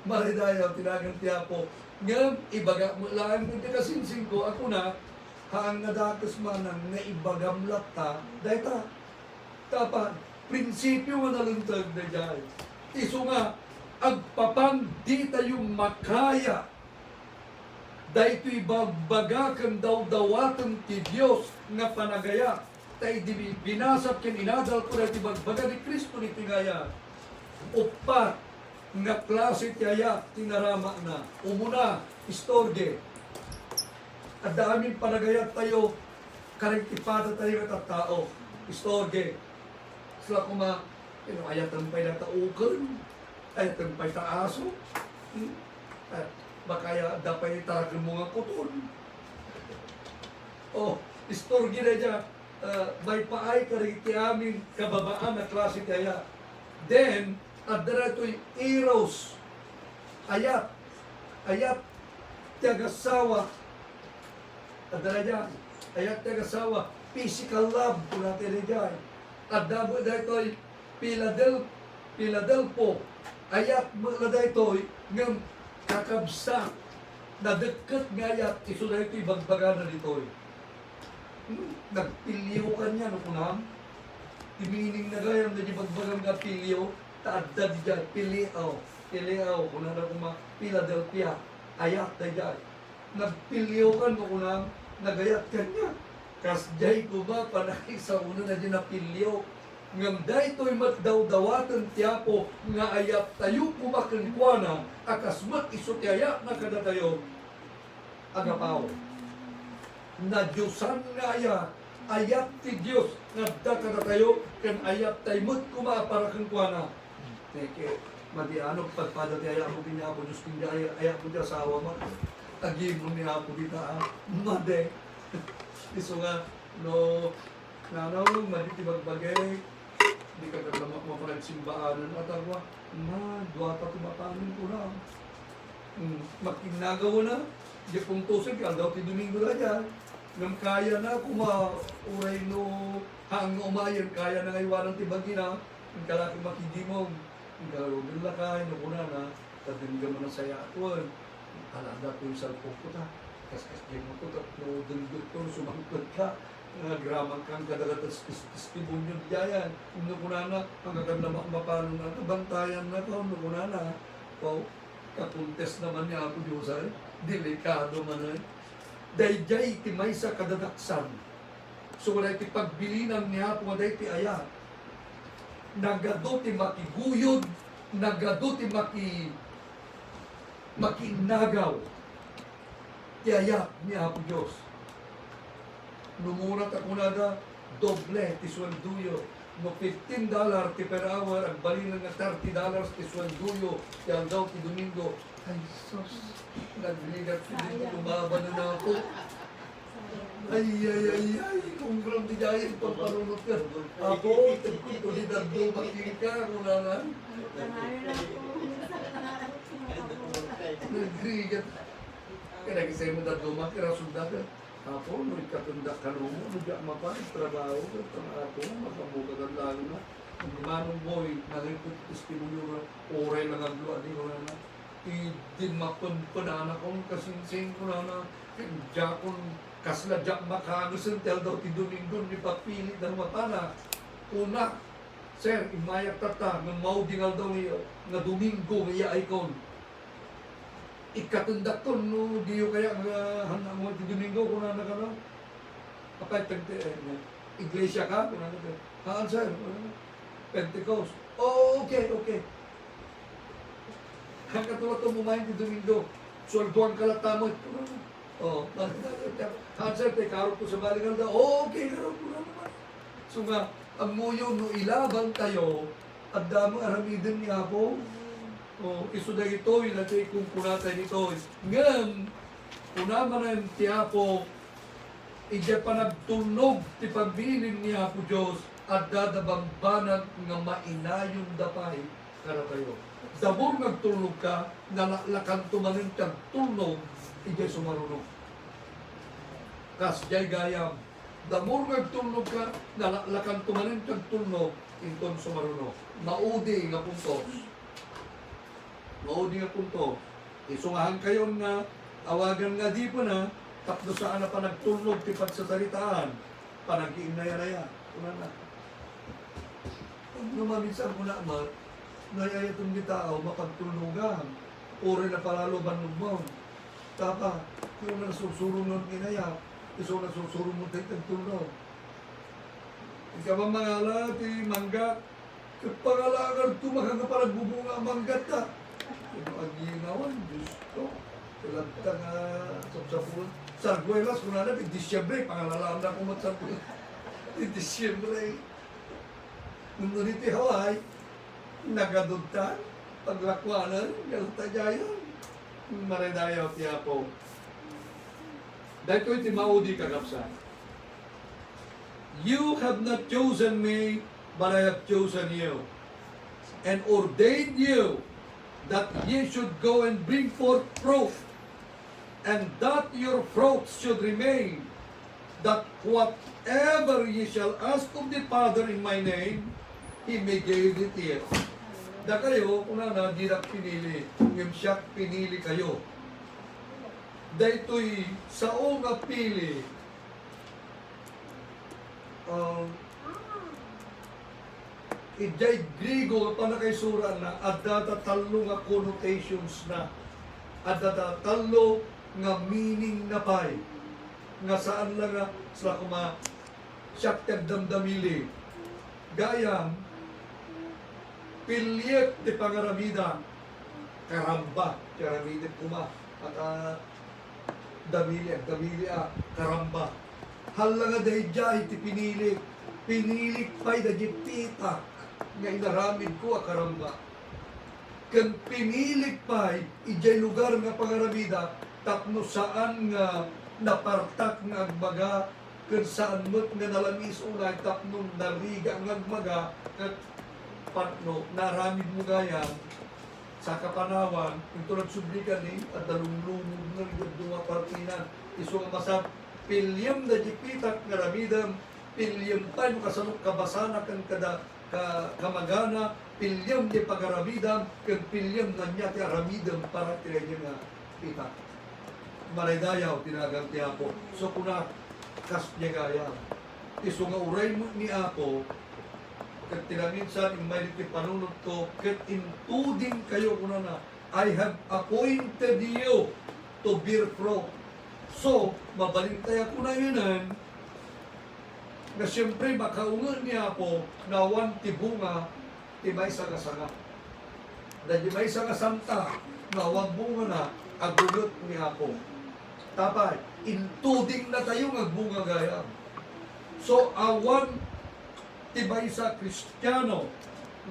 maridayaw, tinagang tiyapo. Ngayon, ibaga mo lang, kung kasinsin ko, ako na, haang nadakas manang na ibagamlat ta, dahil ta, tapan, prinsipyo nga nalintag na dyan. Iso nga, agpapang di tayong makaya, dahil ito'y bagbagakan daw-dawatan ti Diyos nga panagaya. Tay di binasap kin inadal ko dahil bagbaga ni Kristo ni tingaya. Upat nga klase tiyaya tinarama na. Umuna, istorge. At daming panagayat tayo, karagtipada tayo at tao. Istorge. Sila kuma, ayatan pa'y nataukan, ayatan pa'y taaso. At bakaya dapay taragan mga kuton. Oh, istorge na dyan. May paay kariti amin kababaan na klase kaya. Then, at darato'y eros, ayat, tiagasawa, at darajan, ayat tiagasawa, physical love, kung natin dyan. At darato'y Philadelphia, ayat mga darato'y ng kakabsa, na deket nga ayat, iso darato'y bagbaga na dito'y. Nagpiliyo ka niya, no kunam? Imining na gayang na di bagbagang nga piliyo, taadda di dyan, piliaw, kung na kuma, Philadelphia, ayat na dyan. Nagpiliyo ka, no kunam, nagayat ka niya. Kasjay ko ba, panakit sa una na dyan napiliyo. Ngam dahi to'y matdaw-dawatan tiyapo, nga ayat tayo kumakankwana, akasmat isutiyaya na kada tayo, agapaw. Na Diyosan nga ayat ti Diyos nga da kada tayo kan ayat tay mut kuma para kang kuana Kaya, madiano, pagpada ti aya mo niya ako, Diyos kindi aya mo di asawa mo. Agi mo niya ako dito, made. Iso nga, no, nanaw, maditi magbagay, di ka naglamak mo pa nagsimbaanan, at ako, dua pa tumapanin ko na. Makinagawa na, di puntusin, kaya daw ti Domingo na dyan. Nang kaya na, kumauray no, hang umayan, kaya na ngayon ti Bagina, ang kalaki makidimong. Ang galugin la kain, no kuna na, tatinga mo na saya ako. Alanda ko yung salpok ko ta. Kaskas din mo ko, no dundot ko, sumangkot ka. Gramang kang kadagatas istibon yun diyan. No kuna na, ang kaganda mapano na, bantayan na ko, no kuna na. O, kapuntes naman niya ako Diyos ay, delikado man ay. Dayjay ti may sa kadadaksan. So wala ti pagbilinan niya kung aday ti ayat. Nagado ti makiguyod, nagado ti makinagaw. Ti ayat niya po Diyos. Numurat ako na doble ti swelduyo. No $15 ti per hour, ang balinan nga $30 ti swelduyo. Ti daw ti Domingo. Ay, sus, nagligat ko dito, lumaban na ako. Ay, kung gram di jayan, pagparunod ka. Ako, tagkulidad mo, makinig ka, kulangan. Nagligat. Kaya nagisay mo dad lumang, kaya sundagan. Ako, nung ikatundak ka mo, nung mapa, trabaho, ako, makamukagan lalo na. Ang manong boy, nalipot testimonyo na, oray lang ang luwa, di ko na. Din mapunpunan akong kasinsing ko na jakon kasla jak makagusin tel daw ti Domingo ni papilit ng matana. Una, sir, imayak tata, ng maudingal daw nga Domingo nga ikon. Ikatundak ko, no, diyo kaya nga hanang mo ti Domingo kung na ka na. Kapag iglesia ka, kung na ka. Haan, sir, Pentecost. Oh, okay. Ang katulad ito mumayin ti Domingo. Sweldoan ka lang tamo. Hansel, te karot ko sa balingan daw. Okay, karot ko na naman. So nga, ang muyo no ilabang tayo, at damo aramidin niya po. Iso na ito, natin kung kunatay nito. Ngam, kunaman na yung tiyapo, ija pa nagtunog ti pagbilin niya po Diyos, at dadabambanag nga mainayon dapay para tayo. Dabor nagtulog ka, nalakan tumanin kang tulog, ijay sumarunong. Kas jay gayam. Dabor nagtulog ka, nalakan tumanin kang tulog, inton sumarunong. Maudi nga puntos. Maudi nga puntos. Isungahan kayo nga, awagan nga di po na, tapos saan na pa nagtulog, tipad sa salitaan, panag-iinaya-naya. Kuna na. Pag lumaminsan ko na, nayaya itong di tao, mapagtulugan. Uri na palalo banlugmon. Tapa, yung nasusurong nun inaya, iso nasusurong mo tayo tagtulog. Ikaw ang mangala, ti mangga, kapangalagan tumakang ka parang bubunga ang manggat ka. Ito ang ginawan, Diyos ko. Kalagta nga, sapsapulan. Sarguelas, kung na natin, Disyembre, pangalalaan na kung matsarguelas. Disyembre. Nung nuniti Hawaii, nagadugtan, paglakwanan, galatajayan, maredayaw tiya po. Dahil ko iti maudi kagapsa. You have not chosen me, but I have chosen you, and ordained you, that ye should go and bring forth fruit, and that your fruit should remain, that whatever ye shall ask of the Father in my name, He may give it here. Da kayo, kung na, di na pinili. Ngem siya pinili kayo. Daytoy sao nga pili. Ijay Grigo pa na kay sura na adada talo nga connotations na. Adada talo nga meaning na pay. Nga saan lang nga sa kuma siya damdamili. Gayam, pilyet di pangaramida, karamba, karamida kuma, at damili, karamba. Hala nga dahil dyan, iti pinili pa'y da jipitak, nga inaramid ko, karamba. kang pinilit pa'y ijay lugar nga pangarabida, tapno saan nga napartak nga agbaga, kung saan mo't nga nalamis unay, tapno nariga nga agbaga, at patno, naramid mo gayang, sa kapanawan, ito nagsublikan ni, at dalunglungog na rin duwa partinan, iso nga masab, pilyam na jipitak nga ramidam, pilyam tayo kasanok kabasana kang kada kamagana, pilyam di pagaramidam, kang pilyam na niya ti aramidam para tinay nga pitak. Maraydayaw, tinagang ti Apo. So kuna kas niya gaya. Iso nga uray mo ni Apo, kat tinaminsan may ti panunod ko, kat intuding kayo kuna na, I have appointed you to bear fruit. So, mabalintaya ko na yun na siyempre makaungan niya po na wan ti bunga ti may sa kasanga. Dahil may sa kasanta na wan bunga na agugot niya po. Tapay, intuding na tayo agbunga gaya. So, awan ti may sa Kristiyano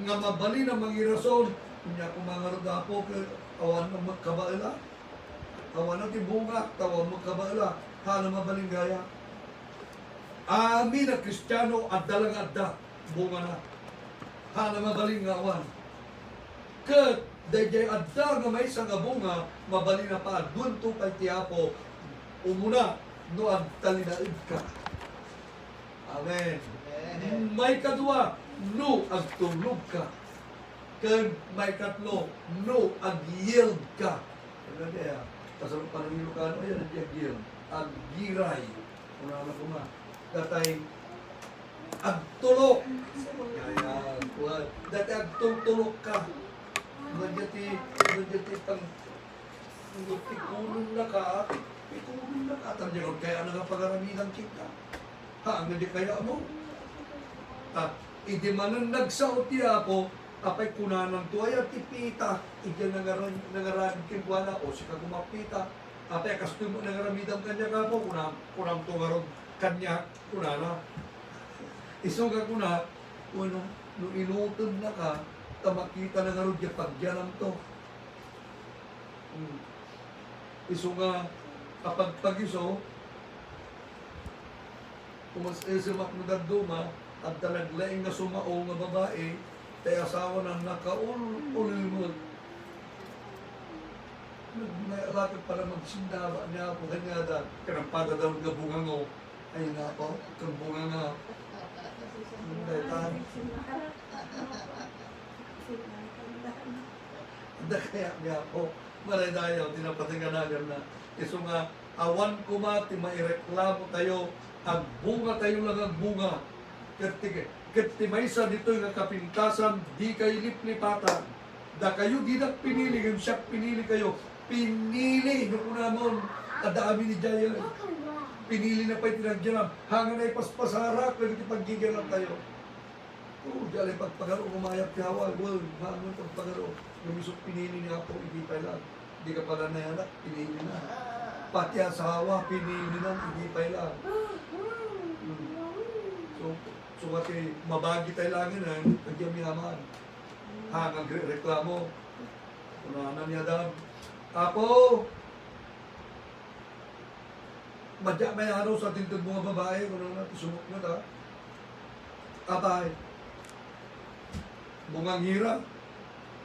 nga mabali na mangirason niya kung mga roda po awan na magkabaila. Awan na ti bunga, tawan magkabaila. Hala mabaling gaya. Amin na Kristiyano at dalang adda, bunga na. Hana mabaling nga awan. Kat, dayjay adda nga may isang bunga, mabaling na pa, dun to kay Tiapo, umuna, no ang talinaid ka. Amen. May kadwa, no ang tulog ka. Kat, may katlo, no ang yield ka. Ano kaya? Kasama pa ng Ilocano, ayan ang yield. Ang giray. Una na kuma. Datay agtulok. Kaya, datay agtulok ka. Nagyati pang ikulong na ka. Ikulong na ka. Tandiyan, kaya nagapagaramidang chika. Ha, ang hindi kaya mo. At hindi man nagsaot niya ako, apay kunanan to ay tipita. Hindi nangaramid kinkuana o sika kumapita. Apay kastoy mo nangaramidang kanya ka po. Kunam to garog kanya kunana. Isuga ko na, nung inutod na ka, tamakita na garog yung pagyanam to. Isuga, kapag pag-iso, kumas-isimak mo dagduma, at talaglaing na sumao nga babae, tay asawa na nakaulul-ulul. Nagmairakit pala magsindawa niya ako, kanya da, kanampaga daw nga bungango. Ayun nga po, kung bunga nga. Hindi kaya niya po, maradayaw, tinapatiganagam na. Iso nga, awan kumati, maireklamo tayo, ang bunga tayo lang ang bunga. Katimaysa dito yung kapintasan, di kayo liplipatan. Da kayo, di na pinili, yung siya pinili kayo. Pinili, nung unamon, adami ni Jaya. Pinili na pa yung tinagyanam. Hanga na ipaspasara, kung ipaggiganap tayo. Oo, dyan ay pagpagaro, umayap kawa. Well, hanga pagpagaro. Lumisok pinili niya ako, hindi pa lang. Hindi ka pala nayanak, pinili na. Pati asawa, pinili na, hindi pa lang. So kasi mabagi tayo lang yun, nagyang minaman. Hanga reklamo. Unahan niya dam. Apo! Madya may araw sa tintod mga babae, kung ano natin sumok na ta. Atay. Bungang hira.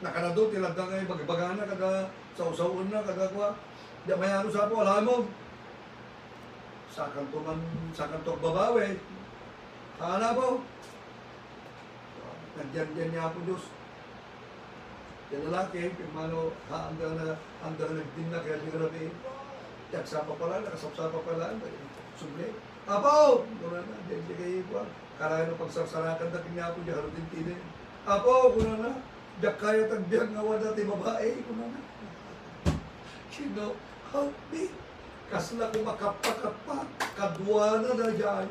Nakanado, tiladang ay magbagana, kada sausawan na, kada kwa. Madya may araw sa po, alam mo. Sa kantok babawe. Hala po. Nagyan niya po Diyos. Yung lalaki, yung mano, andang nagdin na, kaya di ka nabi. Yaksa pa pala, nakasapsa pa pala, subli. Apo! Kuna na, di kayo po. Kalahin ng pagsarsarakan na kanya po, diyan harutin tinin. Apo! Kuna na, diyak kaya tagbiyag nga wala ti babae, kuna na. Sino, help me. Kasla ko makapakapa, kadwa na dyan.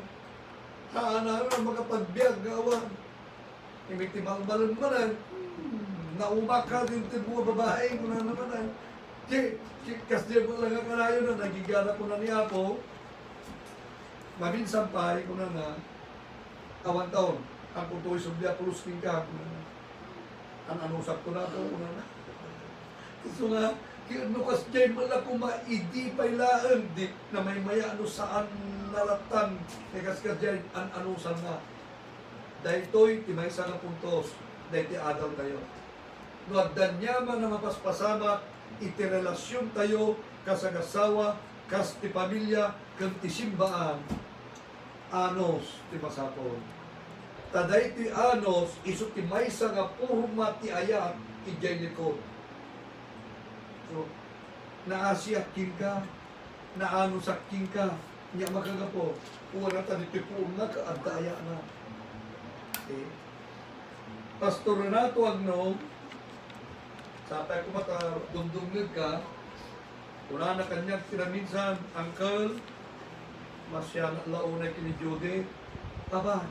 Haana na makapagbiag gawan. Imitimang balon-balon. Naumak ka din ti mga babae, kuna naman ay. Kasi mo lang ang kalayo na, nagigala ko na niya po. Maminsan pa, ko na awan taon. Ang kutuloy sa Diapolos king ka, ko na. Ang anusap ko na to, ko na. So nga, kinukas dyan mala ko maidi pailaan, di na may maya ano saan naratan, kikas ka dyan, anusan nga. Dahil to'y, timay sa nga puntos, dahil ti adal tayo. Nuagdan niya man na mapaspasama, itirelasyon tayo, kasagasawa, kas ti pamilya, kang ti simbaan, anos, ti masapon. Taday ti anos, iso ti maysa nga purma ti ayat, ijay likod. So, naasiakin ka, naanusakin ka, niya makagapo, wala ta dito po nga kaadaya na. Okay. Pastor Renato Agno, sapay ko mata dundungid ka, una na kanyang tinaminsan, Uncle, masya na launay kini Judy, aba,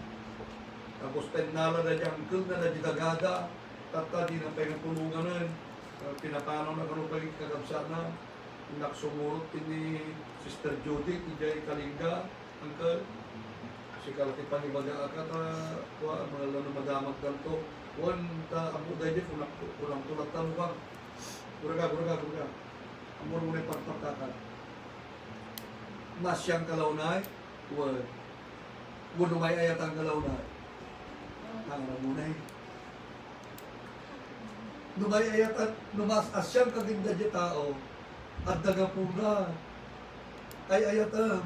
tapos penala na di Uncle na nadidagada, tata di na pinagpulunganan, pinapanaw na ganun paging kagabsa na, naksumurot ni Sister Judy, ijay Kalinga, Uncle, si kalaki panibaga ka ta, mga lalo madamag ganto, wan ta amo dahil kulang tulad tanong, buraga, amo mo na pagpatakan. Masyang kalaunay, wano may ayat ang kalaunay, ang ramunay. Numay ayatan, numas asyang kaginda di tao, at dagapuna, ay ayatan,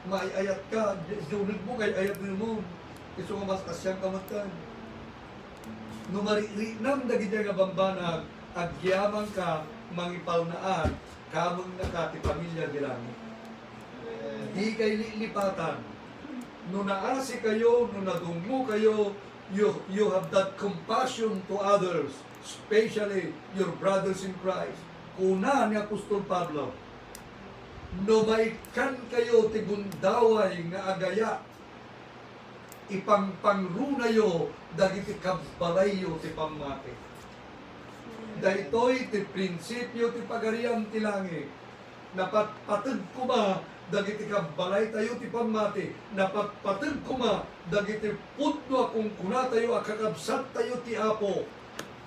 may ayat ka, junid mo kay ayat mo, iso nga mas asyang kamatan. Numari-rinam dagi nga bambanag, agyaman ka, mangipalnaan, kamang nakati pamilya dilangit. Di kay lilipatan. No naasi kayo, no nadungo kayo, you have that compassion to others, especially your brothers in Christ. Kuna ni Apostol Pablo, no maikan kayo tigundaway nga agaya, ipangpangrunayo, dagiti kabalayo ti pamati. Daytoy ti prinsipyo ti pagarian ti langit. Napatpatid ko ba, dagiti kabalay tayo ti pamati. Napatpatid ko ba, dagiti putno akong kuna tayo, akakabsat tayo ti Apo.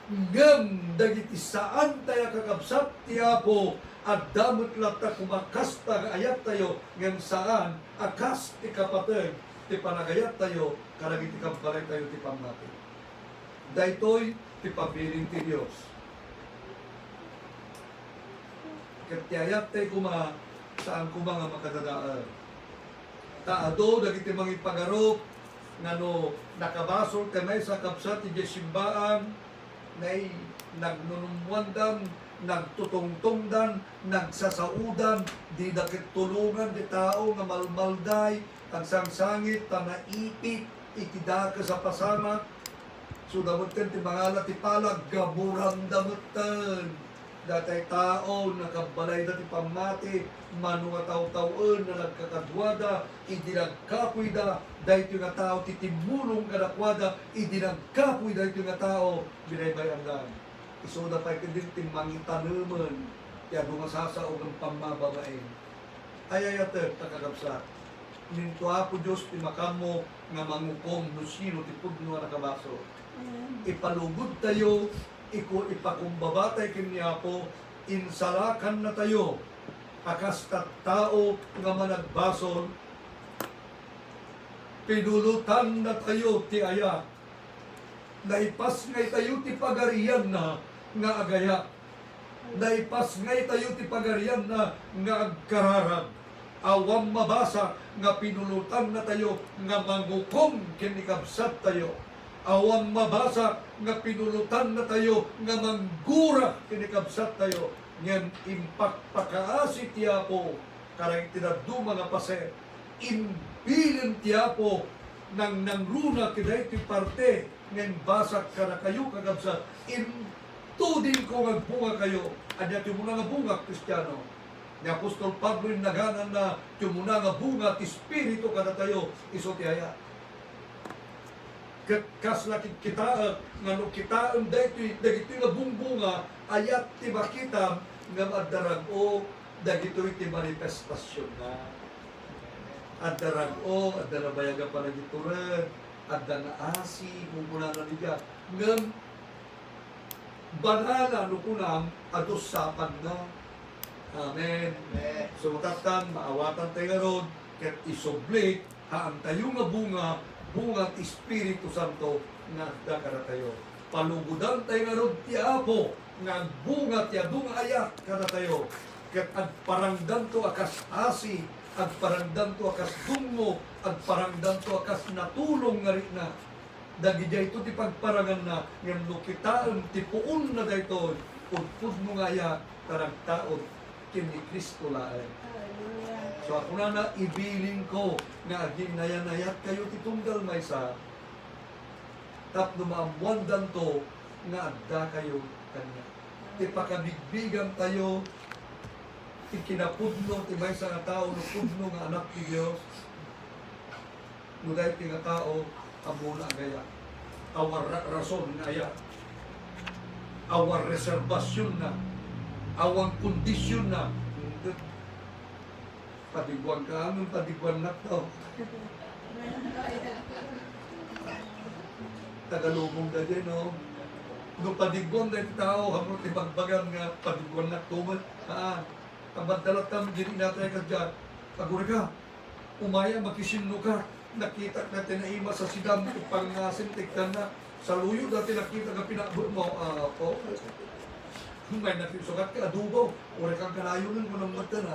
Ngam, dagiti saan tayo kakabsat ti Apo, at damot lata kumakasta ayat tayo, ngam saan, akas ti kapatid, ti panagayat tayo, karagiti kabalay tayo ti pamati. Daytoy ti pabiling ti Diyos. Katiyayat tayo kuma, saan kuma nga makadadaan. Taado, dagiti mga ipagarop, nga no, nakabasol kanay sa kapsat ti simbaan, nay nagnunumwandan, nagtutungtungdan, nagsasaudan, di dakit tulungan di tao nga malmalday, agsangsangit, tanaipik, ikidaka sa pasama, so damutin ti mangala ti palag, gaburang damutin. Datay tao, nakabalay na ti pamati, manu nga tao-taon na nagkakadwada, idinagkapoy da, dahil yung nga tao, titimulong kadakwada, idinagkapoy dahil yung nga tao, binaybayangan. Isuda pa din timangitanaman, kaya dumasasaog ng pamababain. Ayayate, takagabsa. Mintua po Diyos, timakamo nga mangukom, no sino, tipudno nga nakabaso. Ipalugod tayo, ipakumbabatay kiniya po, insalakan na tayo, akas tao nga managbason, pinulutan na tayo ti aya, naipas ngay tayo ti pagarian na nga agaya, naipas ngay tayo ti pagarian na nga agkararag, awang mabasa nga pinulutan na tayo nga mangukom kinikabsat tayo, awang mabasa nga pinulutan na tayo nga manggura kinikabsat tayo, ngan impakpakaasi tiyapo karang tinadu mga pase, imbilin tiyapo nang nangruna kiday ti parte ngan basak ka na kayo kagabsat, intudin ko magbunga kayo, adya ti muna nga bunga Kristiyano. Ni Apostol Pablo yung naganan na ti muna nga bunga ti Espiritu kada tayo, iso ti haya. Kas lakit kita, nga no kita, dagito nga bunga, ayat ti makita, nga madarag o, dagito ti manifestasyon na. Adarag o, adarabayaga pa na gituran, adda na asi, mumuna na niya. Ngam, banala no kunam ados sapan na. Amen. Sumutatan, maawatan tayo ron, ket isublik, haan tayo nga bunga Espiritu Santo nga dakara tayo. Palugudan tayo nga ron ti Apo, nga bunga ti adung ayat kada tayo. Ket agparangdan to akas asi, agparangdan to akas dungo, agparangdan to akas natulong nga rin na. Dagijay ito ti pagparangan na, ngam no kitaan ti puon na dayto, pudpud mo nga ya, taragtaon, kini Kristo laay. So ako na ibiling ko nga ginayat kayo titunggal may sa tapno maamuandan to nga adda kayo kanya. Ipakabigbigan tayo ikinapudno ti may sa nga tao no pudno nga anak ti Dios. Nuday ti nga tao amuna gaya. Awar rason nga aya. Awar reservasyon na. Awang kondisyon na. Padigwan ka, anong padigwan na to? Tagalubong na din, no? Nung padigwan na yung tao, hamot ibagbagan nga, padigwan na to. Kabadalat kami, diri natin ka dyan. Pagura ka, umaya, magkisinno ka. Nakita natin na ima sa sidam, pangasin, tiktan na. Sa luyo natin nakita ka pinakbot mo. May nakisukat ka, adubo. Ura kang kalayonan mo ng mata na.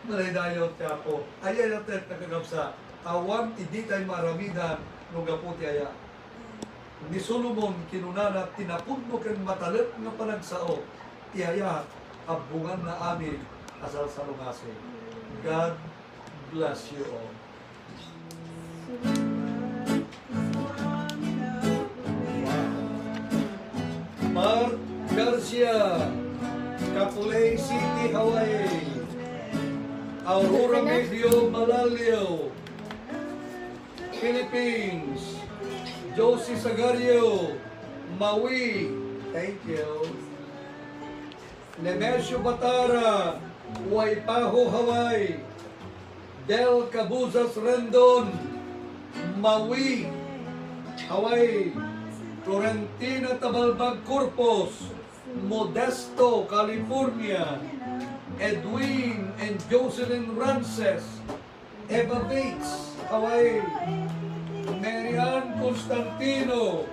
Malaydayon ka po. Ayan natin nakagapsa. Awan, hindi tayo maramidan nung gaputi aya. Ni Solomon, kinunana, tinapun mo kang matalip nga panagsao. Iyaya, abungan na amin, asal sa lumase. God bless you all. Mark Garcia, Kapulay City, Hawaii. Aurora Medio, Malalio, Philippines. Josie Sagario, Maui, thank you. Nemesio Batara, Waipaho, Hawaii. Del Cabuzas Rendon, Maui, Hawaii. Florentina Tabalbag Corpus, Modesto, California. Edwin and Jocelyn Rances, Eva Bates, Hawaii. Marian Constantino,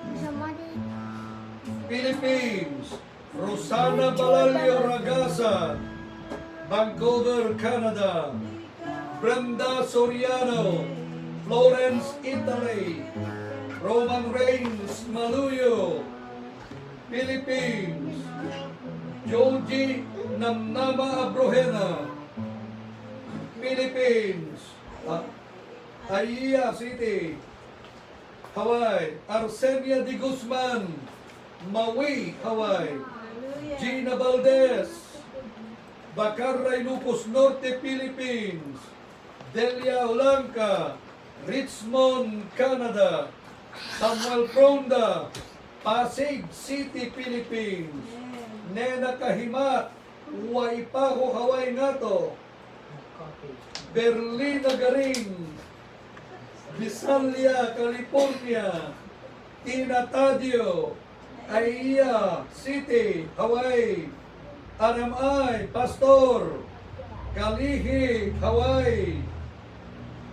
Philippines. Rosana Balalio Ragasa, Vancouver, Canada. Brenda Soriano, Florence, Italy. Roman Reigns, Maluyo, Philippines. Joji Namnama Abrojena, Philippines. Aiya City, Hawaii. Arsenia de Guzman, Maui, Hawaii. Gina Valdez, Bacarra, Ilocos Norte, Philippines. Delia Olanca, Richmond, Canada. Samuel Fronda, Pasig City, Philippines. Nena Kahimat, Waipaho, Hawaii nga to. Berlina Garing, Visalia, California. Tina Tadio, Aiya City, Hawaii. Aramay, Pastor, Kalihi, Hawaii.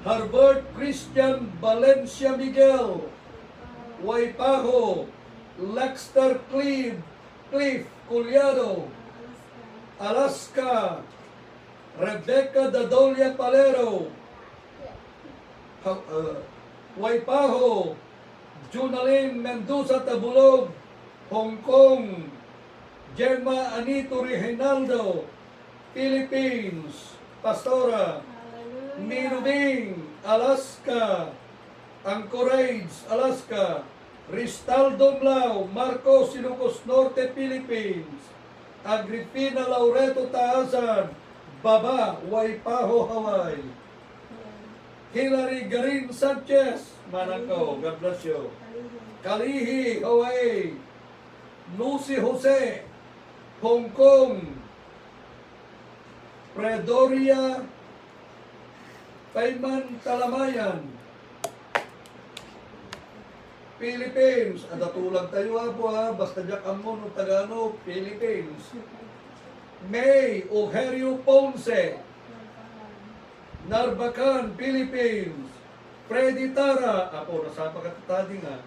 Harvard Christian, Valencia Miguel, Waipaho. Lexter Cliff, Culiado, Alaska. Rebecca Dadolia Palero, Waipaho. Junalyn Mendoza Tabulog, Hong Kong. Gemma Anito Reginaldo, Philippines. Pastora. Mirubing, Alaska. Anchorage, Alaska. Ristaldo Mlau, Marcos, Ilocos Norte, Philippines. Agripina Laureto Taasan, Baba, Waipaho, Hawaii. Hilary Garin Sanchez, Manakaw, God bless you. Kalihi, Hawaii. Lucy Jose, Hong Kong. Predoria, Payman, Talamayan. Philippines. Tulang tayo po basta diyak mo no Tagano, Philippines. May Ojerio Ponce, Narbacan, Philippines. Freddy Tara, nasapa ka tatadi nga.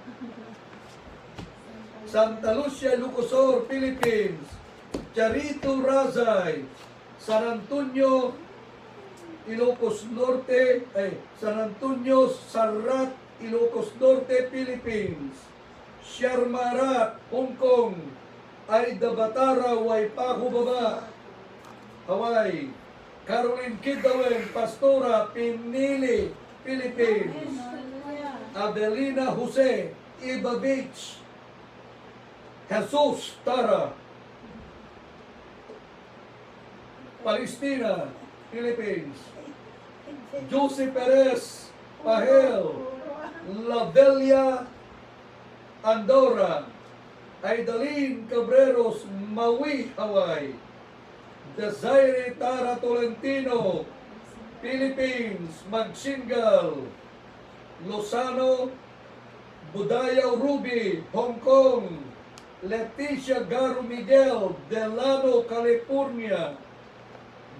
Santa Lucia, Lucosor, Philippines. Charito Razay, San Antonio, Ilocos Norte, San Antonio, Sarat, Ilocos Norte, Philippines. Sharmarat, Hong Kong. Aida Batara, Waipahu Baba, Hawaii. Caroline Kidawen, Pastora, Pinili, Philippines. Adelina Jose, Iba Beach. Jesus Tara, Palestina, Philippines. Jose Perez, Pahel, Lavelia, Andorra. Aidaline Cabreros, Maui, Hawaii. Desiree Tara Tolentino, Philippines. Magsingal, Lozano, Budaya Ruby, Hong Kong. Leticia Garo Miguel, Delano, California.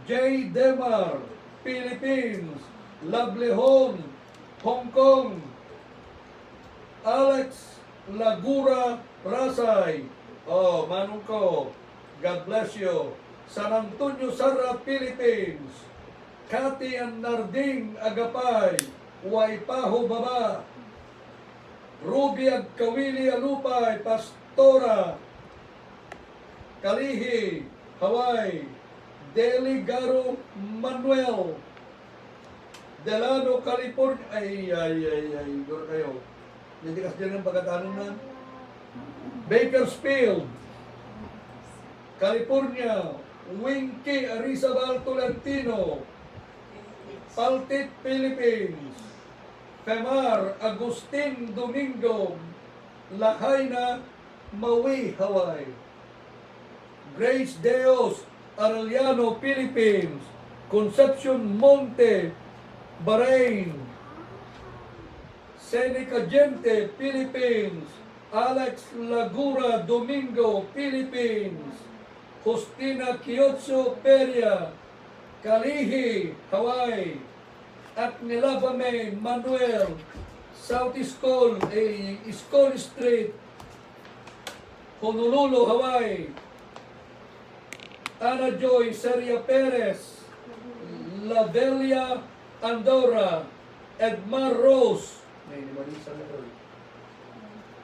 Jay Demar, Philippines. Lablehon, Hong Kong. Alex Lagura Rasay. Manong ko. God bless you. San Antonio Sara, Philippines. Cathy and Narding Agapay, Waipahu Baba. Ruby Agkawili Alupay, Pastora, Kalihi, Hawaii. Deli Garo Manuel, Delano, California. Guro kayo. Hindi kasi dyan ang pagkatanon na. Bakersfield, California. Winky Arizabal Tolentino, Paltit, Philippines. Femar Agustin Domingo, Lahaina, Maui, Hawaii. Grace Deos Arellano, Philippines. Concepcion Monte, Bahrain. Seneca Gente, Philippines. Alex Lagura Domingo, Philippines. Justina Kiotso Peria, Kalihi, Hawaii. At Nilabame Manuel, South School, School Street, Honolulu, Hawaii. Ana Joy Seria Perez, Lavelia, Andorra. Edmar Rose,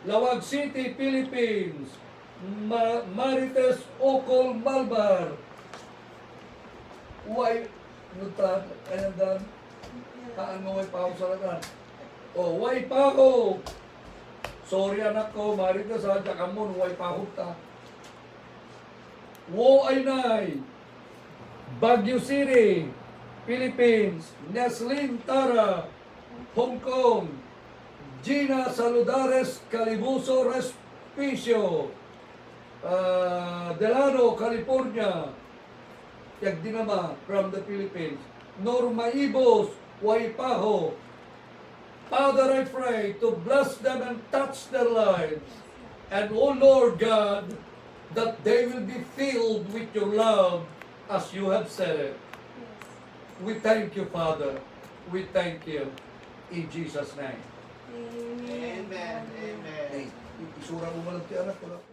Lawag City, Philippines. Marites Ocol Malbar. Nutan, ayandan. Taan mo Waipahu sa latan. Waipahu. Sorry anak ko, Marites ha, Jakamon, Waipahu ta. Woaynay, Baguio City, Philippines. Neslin Tara, Hong Kong. Gina Saludares Calibuso Respicio, Delano, California. Yagdinama from the Philippines. Norma Ibos, Waipahu. Father, I pray to bless them and touch their lives. And oh Lord God, that they will be filled with your love as you have said it. We thank you, Father. We thank you. In Jesus' name. Amen. Amen. Isura mo man ang anak ko.